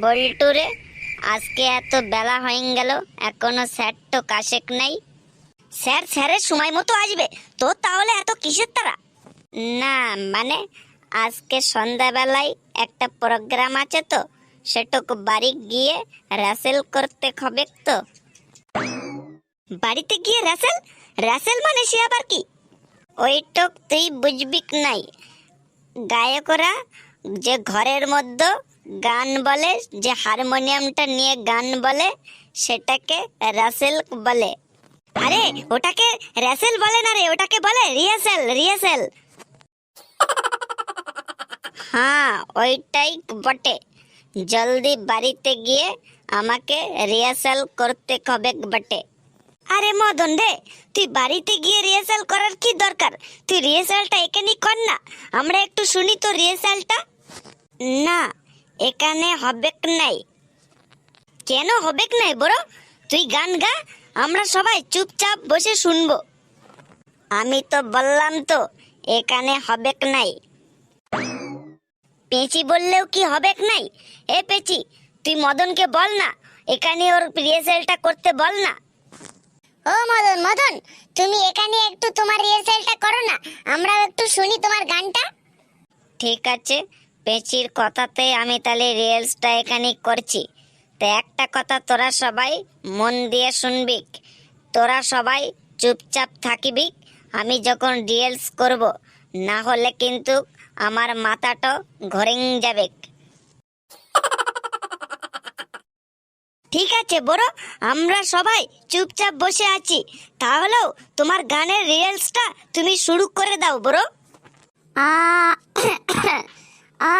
বল্টু রে, আজকে এত বেলা হয়ে গেল, এখনো স্যার তো কাশেক নাই। স্যারের সময় মতো আসবে তো, তাহলে এত কিসের তারা? না মানে আজকে সন্ধ্যাবেলায় একটা প্রোগ্রাম আছে তো, সেটুকু বাড়ি গিয়ে রাসেল করতে হবে তো। বাড়িতে গিয়ে রাসেল? রাসেল মানে সে আবার কি? ওইটুক তুই বুঝবি নাই। গায়করা যে ঘরের মধ্যে গান বলে, যে হারমোনিয়ামটা নিয়ে গান বলে, সেটাকে রাসেল বলে। আরে ওটাকে রাসেল বলে না রে, ওটাকে বলে রিহার্সাল। রিহার্সাল, হ্যাঁ ওইটাই বটে। জলদি বাড়িতে গিয়ে আমাকে রিহার্সাল করতে হবে বটে। আরে মদন রে, তুই বাড়িতে গিয়ে রিহার্সাল করার কি দরকার? তুই রিহার্সালটা এখানেই কর না, আমরা একটু শুনি তো রিহার্সালটা। না, এখানে হবে নাই। কেন হবে নাই বড়? তুই গান গা, আমরা সবাই চুপচাপ বসে শুনবো। আমি তো বললাম তো এখানে হবে নাই। পেঁচি বললেও কি হবে নাই? এ পেঁচি, তুই মদনকে বল না, এখানে ওর রিহার্সালটা করতে বল না। ও মদন, মদন তুমি এখানে একটু তোমার রিহার্সালটা করো না, আমরাও একটু শুনি তোমার গানটা। ঠিক আছে, পেঁচির কথাতে আমি তাহলে রিহার্সালটা এখানে করছি। তো একটা কথা তোরা সবাই মন দিয়ে শুনবি, তোরা সবাই চুপচাপ থাকিবি আমি যখন রিহার্সাল করব, না হলে কিন্তু আমার মাথাটা ঘুরে যাবে। ঠিক আছে বড়, আমরা সবাই চুপচাপ বসে আছি, তাহলেও তোমার গানের রিহার্সালটা তুমি শুরু করে দাও বড়। আ আ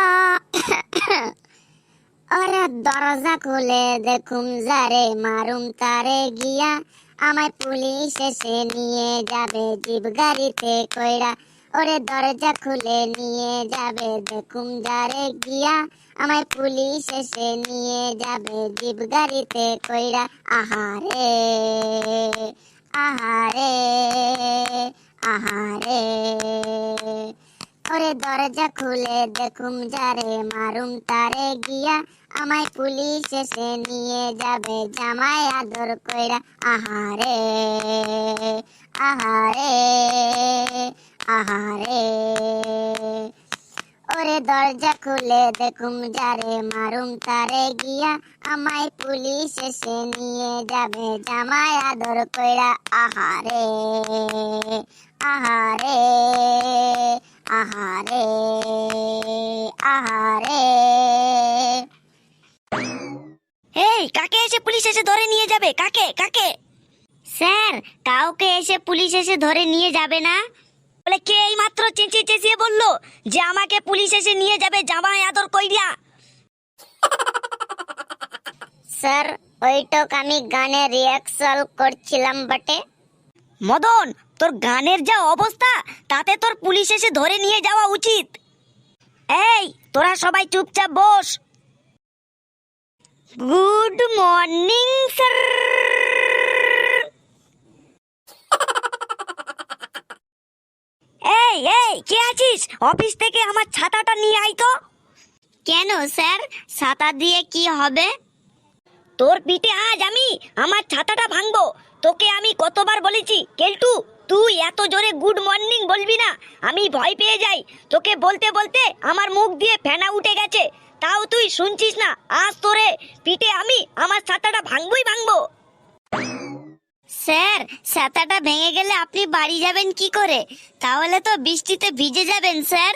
ওরে দরজা খুলে দেখুম যারে, মারুম তারে গিয়া, আমায় পুলিশ এসে নিয়ে যাবে জিপ গাড়িতে কইরা। ওরে দরজা খুলে নিয়ে যাবে দেখুম যারে গিয়া, আমায় পুলিশ এসে নিয়ে যাবে জিপ গাড়িতে কইরা। আহারে আহারে আহারে, ওরে দরজা খুলে দেখুম যারে, মারুম তারে গিয়া, আমায় পুলিশ এসে নিয়ে যাবে জামাই আদর কইরা। আহারে আহারে আহারে, ওরে দরজা খুলে দেখুম যারে, মারুম তারে গিয়া, আমায় পুলিশ এসে নিয়ে যাবে জামাই আদর কইরা। আহারে আহারে আহারে আহারে। এই কাকে এসে পুলিশ এসে ধরে নিয়ে যাবে? কাকে কাকে? স্যার, কাউকে এসে পুলিশ এসে ধরে নিয়ে যাবে না। বলে কে এই মাত্র চেঁচিয়ে চেঁচিয়ে বললো যে আমাকে পুলিশ এসে নিয়ে যাবে জামাই আদর কইরা? স্যার, ওইটুক আমি গানের রিহার্সাল করছিলাম বটে। মদন, তোর গানের যা অবস্থা, তাতে তোর পুলিশ এসে ধরে নিয়ে যাওয়া উচিত। এই তোরা সবাই চুপচাপ বস। Good morning sir. এই এই কে আছিস? অফিস থেকে আমার ছাতাটা নিয়ে আয় তো। কেন স্যার, ছাতা দিয়ে কি হবে? তোর পিঠে আজ আমি আমার ছাতাটা ভাঙবো। তোকে আমি কতবার বলেছি কেলটু, তুই এত জোরে গুড মর্নিং বলবি না, আমি ভয় পেয়ে যাই। তোকে বলতে বলতে আমার মুখ দিয়ে ফেনা উঠে গেছে, তাও তুই শুনছিস না। আজ তোরে পিঠে আমি আমার ছাতাটা ভাঙবই ভাঙবো। স্যার, ছাতাটা ভেঙে গেলে আপনি বাড়ি যাবেন কি করে? তাহলে তো বৃষ্টিতে ভিজে যাবেন স্যার।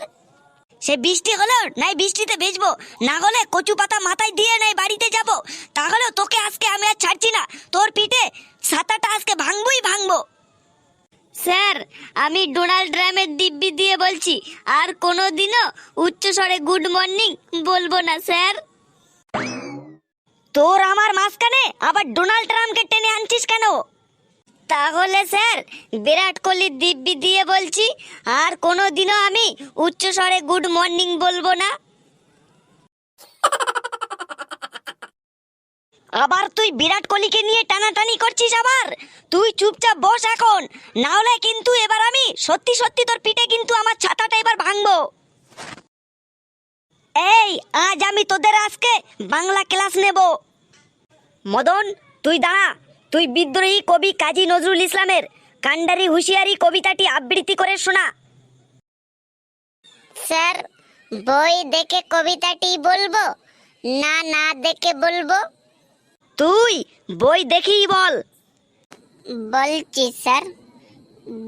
সে বৃষ্টি হলো নাই বৃষ্টিতে ভিজবো, না হলে কচু পাতা মাথায় দিয়ে নাই বাড়িতে যাব। তাহলেও তোকে আজকে আমি আর ছাড়ছি না, তোর পিঠে ছাতাটা আজকে ভাঙবই ভাঙবো। স্যার, আমি ডোনাল্ড ট্রাম্পের দিব্যি দিয়ে বলছি, আর কোনোদিনও উচ্চস্বরে গুড মর্নিং বলবো না স্যার। তোর আমার মাঝখানে আবার ডোনাল্ড ট্রাম্পকে টেনে আনছিস কেন? তাহলে স্যার, বিরাট কোহলির দিব্যি দিয়ে বলছি, আর কোনোদিনও আমি উচ্চস্বরে গুড মর্নিং বলবো না। আবার তুই বিরাট কোহলিকে নিয়ে টানাটানি করছিস আবার? তুই চুপচাপ বস এখন, না হলে কিন্তু এবার আমি সত্যি সত্যি তোর পিঠে কিন্তু আমার ছাতাটা এবার ভাঙবো। এই আজ আমি তোদের আজকে বাংলা ক্লাস নেব। মদন, তুই দাঁড়া। তুই বিদ্রোহী কবি কাজী নজরুল ইসলামের কান্ডারি হুঁশিয়ারি কবিতাটি আবৃত্তি করে শোনা। স্যার, বই দেখে কবিতাটি বলবো না না দেখে বলবো? তুই বই দেখেই বল। বলছি স্যার।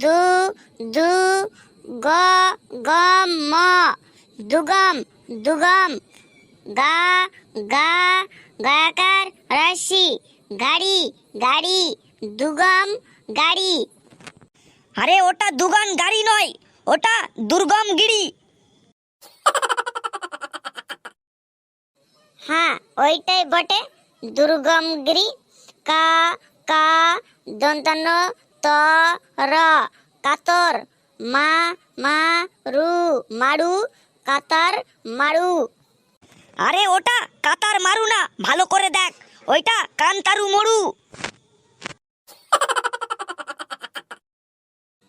দু দু গ গম ম দুগম দুগম গা গা গাকার রাশি গাড়ি গাড়ি দুগম গাড়ি। আরে ওটা দুগান গাড়ি নয়, ওটা দুর্গম গিরি। হ্যাঁ, ওইটাই বটে, দুর্গম গিরি। কা কা দন্তন্য ত র কাতর মা মা রু মারু কাতার মারু। আরে ওটা কাতার মারু না, ভালো করে দেখ, ওইটা কান্তারু মরু।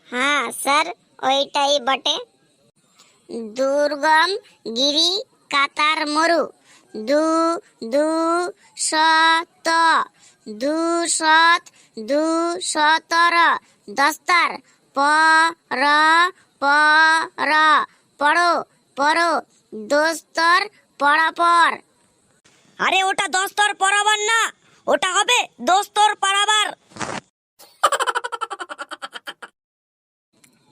হ্যাঁ স্যার, ওইটাই বটে, দুর্গম গিরি কাতার মরু। দু দু শত দু শত দু শতর দস্তার প র প র পড়ো পড়ো দোস্তর পড়াপর। আরে ওটা দোস্তর পড়াবার না, ওটা হবে দোস্তর পারাবার।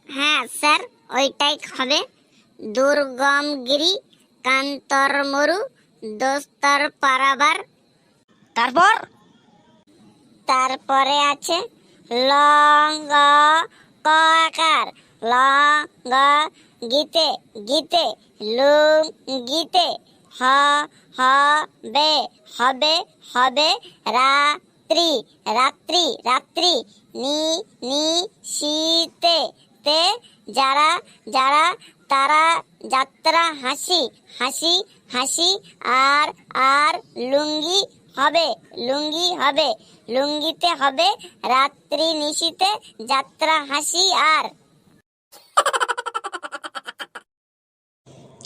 হ্যাঁ স্যার, ওইটাই হবে, দুর্গম গিরি কান্তর মরু দোস্তর পারাবার। তারপর তারপরে আছে লঙ্গ ক আকার লঙ্গ গীতে গীতে লুং গীতে হ হবে হবে হবে রাত্রি রাত্রি রাত্রি নি নি শীতে তে যারা যারা তারা যাত্রা হাসি হাসি হাসি আর আর লুঙ্গি হবে লুঙ্গি হবে লুঙ্গিতে হবে রাত্রি নিশিতে যাত্রা হাসি আর।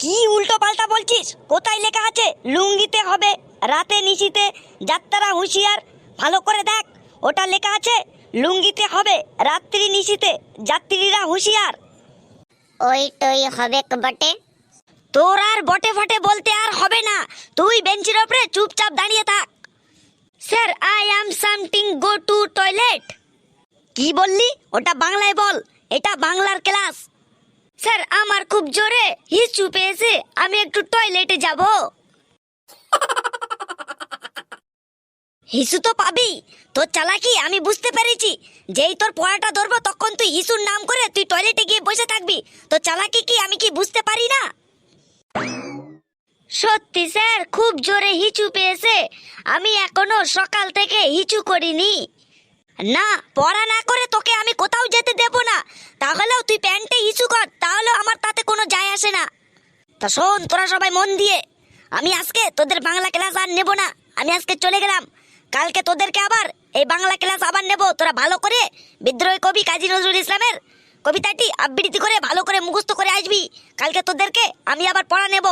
কি উল্টো পাল্টা বলছিস? কোথায় লেখা আছে লুঙ্গিতে হবে রাতে নিশিতে যাত্রা হুঁশিয়ার? ভালো করে দেখ, ওটা লেখা আছে লুঙ্গিতে হবে রাত্রি নিশিতে যাত্রীরা হুঁশিয়ার। ওইটাই হবে বটে। তোর আর বটে ফটে বলতে আর হবে না, তুই বেঞ্চের উপরে চুপচাপ দাঁড়িয়ে থাক। Sir, I am something go to toilet. কি বললি? ওটা বাংলায় বল, এটা বাংলার ক্লাস। স্যার, আমার খুব জোরে হিচু পেয়েছে, আমি একটু টয়লেটে যাব। হিসু তো পাবি, তোর চালাকি আমি বুঝতে পেরেছি। যেই তোর পড়াটা ধরবো তখন তুই হিসুর নাম করে তুই টয়লেটে গিয়ে বসে থাকবি। তোর চালাকি কি আমি কি বুঝতে পারি না? সত্যি স্যার, খুব জোরে হিচু পেয়েছে, আমি এখনো সকাল থেকে হিচু করিনি। না, পড়া না করে তোকে আমি কোথাও যেতে দেব না। তাহলেও তুই প্যান্টে হিচু কর, তাহলেও আমার তাতে কোনো যায় আসে না। তা শোন, তোরা সবাই মন দিয়ে, আমি আজকে তোদের বাংলা ক্লাস আর নেব না, আমি আজকে চলে গেলাম। কালকে তোদেরকে আবার এই বাংলা ক্লাস আবার নেব। তোরা ভালো করে বিদ্রোহী কবি কাজী নজরুল ইসলামের কবিতাটি আবৃত্তি করে ভালো করে মুখস্থ করে আসবি। কালকে তোদেরকে আমি আবার পড়া নেব।